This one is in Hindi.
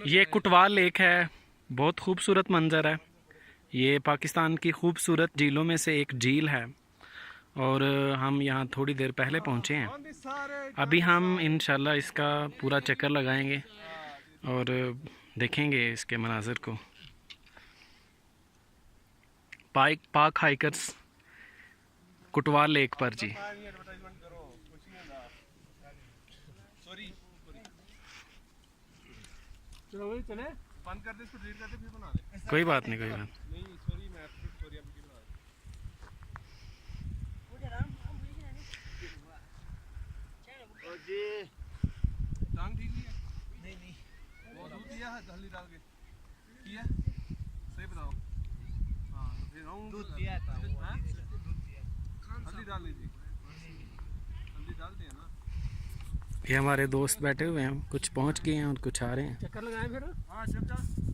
ये कुटवाल लेक है, बहुत खूबसूरत मंजर है। ये पाकिस्तान की खूबसूरत झीलों में से एक झील है और हम यहाँ थोड़ी देर पहले पहुँचे हैं। अभी हम इंशाल्लाह इसका पूरा चक्कर लगाएंगे और देखेंगे इसके मनाज़र को। पाक हाइकर्स कुटवाल लेक पर जी। चले बंद कर दे इसको, डिलीट कर दे, फिर बना दे। कोई बात नहीं, कोई बात नहीं सॉरी, मैं सॉरी अभी बना दे। ओ जी टांग ठीक नहीं है? नहीं नहीं, वो दूध दिया है हल्दी डाल के किया, सही बताओ। हां तो फिर हम दूध दिया था, हां दूध दिया, हल्दी डाल लीजिए, हल्दी डाल दिया ना। ये हमारे दोस्त बैठे हुए हैं, कुछ पहुंच गए हैं और कुछ आ रहे हैं। चक्कर लगाएं फिर। हां चल चल।